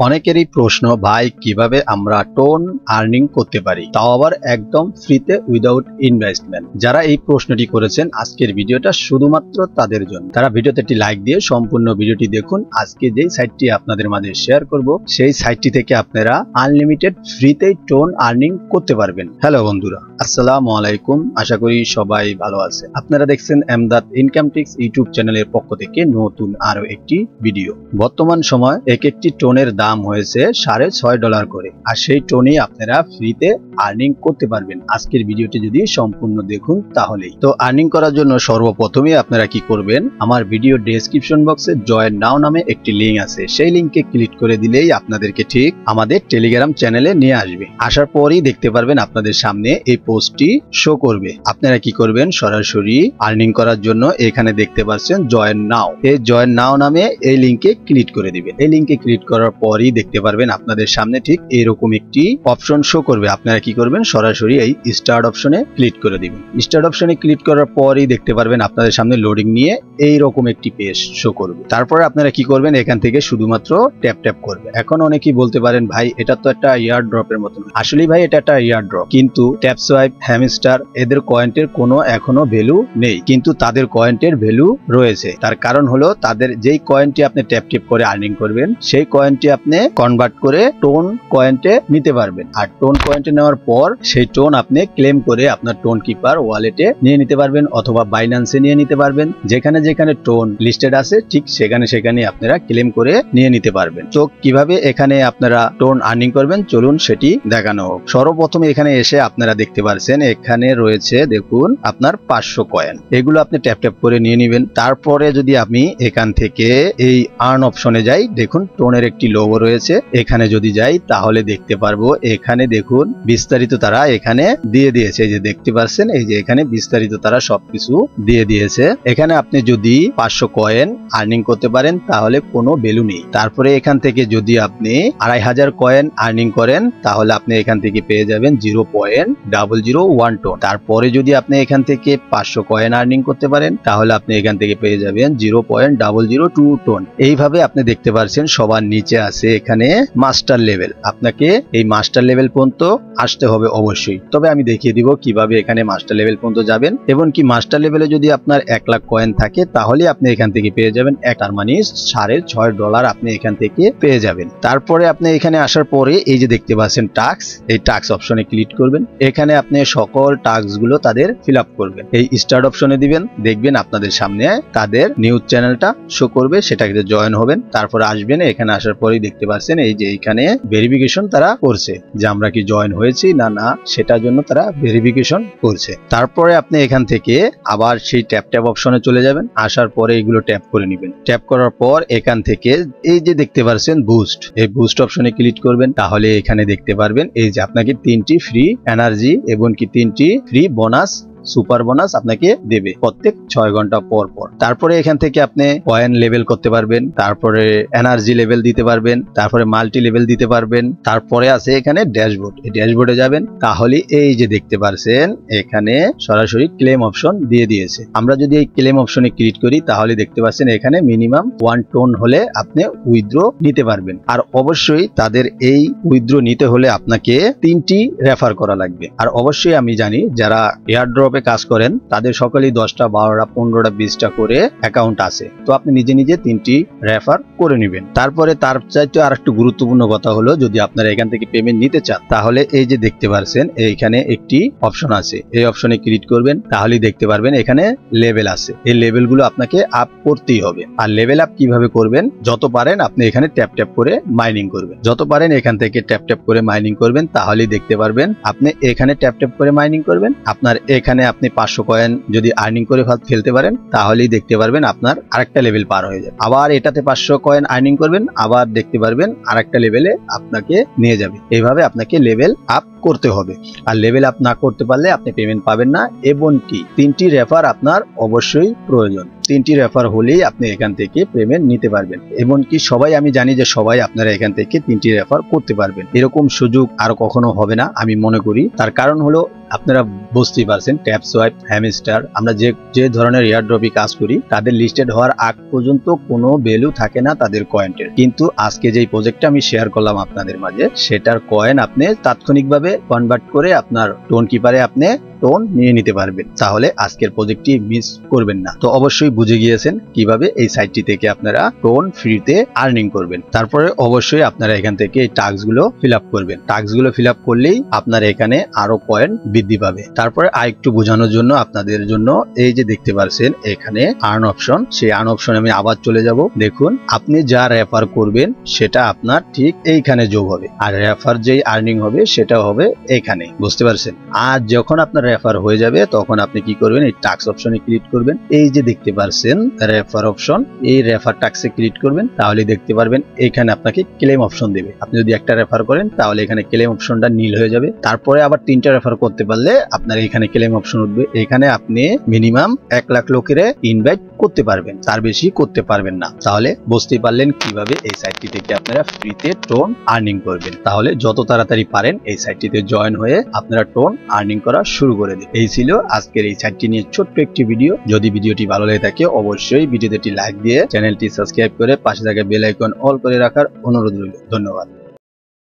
অনেকেরই প্রশ্ন, ভাই কিভাবে আমরা টোন আর্নিং করতে পারি, তাও আবার একদম ফ্রিতে উইদাউট ইনভেস্টমেন্ট। যারা এই প্রশ্নটি করেছেন, আজকের ভিডিওটা শুধুমাত্র তাদের জন্য। তারা ভিডিওতে একটি লাইক দিয়ে সম্পূর্ণ ভিডিওটি দেখুন। আজকে যেই সাইটটি আপনাদের মাঝে শেয়ার করব, সেই সাইটটি থেকে আপনারা আনলিমিটেড ফ্রিতেই টোন আর্নিং করতে পারবেন। হ্যালো বন্ধুরা, আসসালামু আলাইকুম। আশা করি সবাই ভালো আছে। আপনারা দেখছেন এমদাদ ইনকাম টিপস ইউটিউব চ্যানেলের পক্ষ থেকে নতুন আরো একটি ভিডিও। বর্তমান সময় এক একটি টোনের দাম হয়েছে $6.5 করে, আর সেই টোনেই আপনারা ফ্রিতে আর্নিং করতে পারবেন। আজকের ভিডিওটি যদি সম্পূর্ণ দেখুন তাহলেই। তো আর্নিং করার জন্য সর্বপ্রথমে আপনারা কি করবেন, আমার ভিডিও ডেসক্রিপশন বক্সে জয়েন নাও নামে একটি লিঙ্ক আছে, সেই লিঙ্কে ক্লিক করে দিলেই আপনাদেরকে ঠিক আমাদের টেলিগ্রাম চ্যানেলে নিয়ে আসবে। আসার পরই দেখতে পারবেন আপনাদের সামনে এই পোস্টটি শো করবে। আপনারা কি করবেন, সরাসরি আর্নিং করার জন্য এখানে দেখতে পাচ্ছেন জয়েন নাও, এই জয়েন নাও নামে এই লিঙ্কে ক্লিক করে দিবেন। এই লিঙ্কে ক্লিক করার পরই দেখতে পারবেন আপনাদের সামনে ঠিক এরকম একটি অপশন শো করবে। আপনারা কি করবেন, সরাসরি এই স্টার্ট অপশনে ক্লিক করে দিবেন। স্টার্ট অপশনে ক্লিক করার পরই দেখতে পারবেন আপনাদের সামনে লোডিং নিয়ে এইরকম একটি পেজ শো করবে। তারপরে আপনারা কি করবেন, এখান থেকে শুধুমাত্র ট্যাপ ট্যাপ করবেন। এখন অনেকেই বলতে পারেন, ভাই এটা তো একটা ইয়ার ড্রপের মতো। আসলে ভাই এটা একটা ইয়ার ড্রপ, কিন্তু ট্যাপ সোয়াইপ, হ্যামস্টার এদের কয়েন্টের কোনো এখনো ভ্যালু নেই, কিন্তু তাদের কয়েন্টের ভ্যালু রয়েছে। তার কারণ হলো তাদের যেই কয়েনটি আপনি ট্যাপ ট্যাপ করে আর্নিং করবেন, সেই কয়েনটি আপনি কনভার্ট করে টোন কয়েন্টে নিতে পারবেন। আর টোন কয়েন্টে নেওয়ার পর সেই টোন আপনি ক্লেম করে আপনার টোন কিপার ওয়ালেটে নিয়ে নিতে পারবেন, অথবা বাইন্যান্সে নিয়ে নিতে পারবেন। যেখানে যেখানে টোন লিস্টেড আছে ঠিক সেখানে সেখানে আপনারা ক্লেম করে নিয়ে নিতে পারবেন। তো কিভাবে এখানে আপনারা টোন আর্নিং করবেন, চলুন সেটি দেখানো হোক। সর্বপ্রথমে এখানে এসে আপনারা দেখতে পাচ্ছেন এখানে রয়েছে, দেখুন আপনার 500 কয়েন। এগুলো আপনি ট্যাপ ট্যাপ করে নিয়ে নেবেন। তারপরে যদি আমি এখান থেকে এই আর্ন অপশনে যাই, দেখুন টোনের একটি লোগো রয়েছে। এখানে যদি যাই তাহলে দেখতে পারবো, এখানে দেখুন বিস্তারিত তারা এখানে দিয়ে দিয়েছে। এই যে দেখতে পাচ্ছেন, এই যে এখানে বিস্তারিত তারা সবকিছু দিয়ে দিয়েছে। এখানে আপনি যদি 500 কয়েন আর্নিং করতে পারেন তাহলে কোনো ভ্যালু নেই। তারপরে এখান থেকে যদি আপনি 2500 কয়েন আর্নিং করেন তাহলে আপনি এখান থেকে পেয়ে যাবেন 0.001 টোন। তারপরে যদি আপনি এখান থেকে 500 কয়েন আর্নিং করতে পারেন তাহলে আপনি এখান থেকে পেয়ে যাবেন 0.002 টোন। এইভাবে আপনি দেখতে পাচ্ছেন সবার নিচে আছে এখানে মাস্টার লেভেল। আপনাকে এই মাস্টার লেভেল পর্যন্ত আসতে হবে অবশ্যই। তবে আমি দেখিয়ে দিব কিভাবে এখানে মাস্টার লেভেল পর্যন্ত যাবেন, এবং কি মাস্টার লেভেলে যদি আপনার 1 লাখ কয়েন থাকে তাহলে আপনি এখান থেকে পেয়ে যাবেন তার মানে $6.5 আপনি এখান থেকে পেয়ে যাবেন। তারপরে আপনি এখানে আসার পরে এই যে দেখতে পাচ্ছেন টাস্ক, এই টাস্ক অপশনে ক্লিক করবেন। এখানে আপনি সকল টাস্ক গুলো তাদের ফিল আপ করবেন। এই স্টার্ট অপশনে দিবেন, দেখবেন আপনাদের সামনে তাদের নিউজ চ্যানেলটা শো করবে, সেটাকে জয়েন হবেন। তারপরে আসবেন, এখানে আসার পরেই দেখতে পাচ্ছেন এই যে এখানে ভেরিফিকেশন তারা করছে যে আমরা কি জয়েন হয়েছি না না, সেটার জন্য তারা ভেরিফিকেশন করছে। তারপরে আপনি এখান থেকে আবার সেই ট্যাপ ট্যাপ অপশনে চলে যাবেন। আসার পরে এগুলো ট্যাপ করে নেবেন। ট্যাপ করার পর এখান থেকে এই যে দেখতে পাচ্ছেন বুস্ট, এই বুস্ট অপশনে ক্লিক করবেন। তাহলে এখানে দেখতে পারবেন এই যে আপনাকে 3টি ফ্রি এনার্জি এবং কি 3টি ফ্রি বোনাস, সুপার বোনাস আপনাকে দেবে প্রত্যেক 6 ঘন্টা পর পর। তারপরে এখান থেকে আপনি কয়েন লেভেল করতে পারবেন, তারপরে এনার্জি লেভেল দিতে পারবেন, তারপরে মাল্টি লেভেল দিতে পারবেন। তারপরে আছে এখানে ড্যাশবোর্ড, এই ড্যাশবোর্ডে যাবেন। তাহলে এই যে দেখতে পাচ্ছেন এখানে সরাসরি ক্লেম অপশন দিয়ে দিয়েছে। আমরা যদি এই ক্লেম অপশনে ক্লিক করি তাহলে দেখতে পাচ্ছেন এখানে মিনিমাম 1 টোন হলে আপনি উইথড্র নিতে পারবেন। আর অবশ্যই তাদের এই উইথড্র নিতে হলে আপনাকে 3টি রেফার করা লাগবে। আর অবশ্যই আমি জানি যারা এয়ারড্রপ কাজ করেন তাদের সকলেই 10টা 12টা 15টা 20টা করে অ্যাকাউন্ট আছে। তো আপনি নিজে নিজে 3টি রেফার করে নেবেন। তারপরে তার চাইতে আর একটু গুরুত্বপূর্ণ কথা হলো, যদি আপনারা এখান থেকে পেমেন্ট নিতে চান তাহলে এই যে দেখতে পাচ্ছেন এইখানে একটি অপশন আছে, এই অপশনে ক্লিক করবেন। তাহলেই দেখতে পারবেন এখানে লেভেল আছে। এই লেভেলগুলো আপনাকে আপ করতেই হবে। আর লেভেল আপ কিভাবে করবেন, যত পারেন আপনি এখানে ট্যাপ ট্যাপ করে মাইনিং করবেন। যত পারেন এখান থেকে ট্যাপ ট্যাপ করে মাইনিং করবেন। তাহলেই দেখতে পারবেন আপনি এখানে ট্যাপ ট্যাপ করে মাইনিং করবেন। আপনার এখানে আপনি 500 কয়েন যদি আর্নিং করে ফেলতে পারেন তাহলেই দেখতে পারবেন আপনার আরেকটা লেভেল পার হয়ে যাবে। আবার এটাতে 500 কয়েন আর্নিং করবেন, আবার দেখতে পারবেন আরেকটা লেভেলে আপনাকে নিয়ে যাবে। এইভাবে আপনাকে লেভেল আপ করতে হবে। আর লেভেল আপ না করতে পারলে আপনি পেমেন্ট পাবেন না, এবং কি 3টি রেফার আপনার অবশ্যই প্রয়োজন। 3টি রেফার হলেই আপনি এখান থেকে পেমেন্ট নিতে পারবেন। এমনকি সবাই, আমি জানি যে সবাই আপনারা এখান থেকে 3টি রেফার করতে পারবেন। এরকম সুযোগ আর কখনো হবে না আমি মনে করি। তার কারণ হলো আপনারা বুঝতেই পারছেন, ট্যাপ সোয়াইপ, হ্যামস্টার, আমরা যে ধরনের এয়ারড্রপে কাজ করি তাদের লিস্টেড হওয়ার আগ পর্যন্ত কোনো ভ্যালু থাকে না তাদের কয়েনের। কিন্তু আজকে যেই প্রজেক্টটা আমি শেয়ার করলাম আপনাদের মাঝে, সেটার কয়েন আপনি তাৎক্ষণিকভাবে কনভার্ট করে আপনার টোন কিপারে আপনি টোন নিয়ে নিতে পারবেন। তাহলে আজকের প্রজেক্টটি মিস করবেন না। তো অবশ্যই বুঝে গিয়েছেন কিভাবে এই সাইটটি থেকে আপনারা টোন ফ্রিতে আর্নিং করবেন। তারপরে অবশ্যই আপনারা এখান থেকে এই টাস্কগুলো ফিল আপ করবেন। টাস্কগুলো ফিল আপ করলেই আপনার এখানে আরো কয়েন বৃদ্ধি পাবে। তারপরে আরেকটু বোঝানোর জন্য আপনাদের জন্য এই যে দেখতে পাচ্ছেন এখানে আর্ন অপশন, সেই আর্ন অপশনে আমি আবার চলে যাব। দেখুন, আপনি যা রেফার করবেন সেটা আপনার ঠিক এইখানে যোগ হবে, আর রেফার যেই আর্নিং হবে সেটাও হবে এখানে। বুঝতে পারছেন? আর যখন আপনার রেফার হয়ে যাবে তখন আপনি কি করবেন, এই টাস্ক অপশনে ক্লিক করবেন। এই যে দেখতে পাচ্ছেন রেফার অপশন, এই রেফার টাস্কে ক্লিক করবেন। তাহলে দেখতে পারবেন এখানে আপনাকে ক্লেম অপশন দেবে। আপনি যদি একটা রেফার করেন তাহলে এখানে ক্লেম অপশনটা নীল হয়ে যাবে। তারপরে আবার 3টা রেফার করতে পারলে আপনার এখানে ক্লেম অপশন উঠবে। এখানে আপনি মিনিমাম 1 লাখ লোকের ইনভাইট করতে পারবেন, তার বেশি করতে পারবেন না। তাহলে বুঝতে পারলেন কিভাবে এই সাইটটি থেকে আপনারা ফ্রিতে টোন আর্নিং করবেন। তাহলে যত তাড়াতাড়ি পারেন এই সাইটটিতে জয়েন হয়ে আপনারা টোন আর্নিং করা শুরু করে দিন। এই ছিল আজকের এই সাইটটি নিয়ে ছোট্ট একটি ভিডিও। যদি ভিডিওটি ভালো লেগে থাকে অবশ্যই ভিডিওতে একটি লাইক দিয়ে চ্যানেলটি সাবস্ক্রাইব করে পাশে থাকা বেল আইকন অল করে রাখার অনুরোধ রইল। ধন্যবাদ।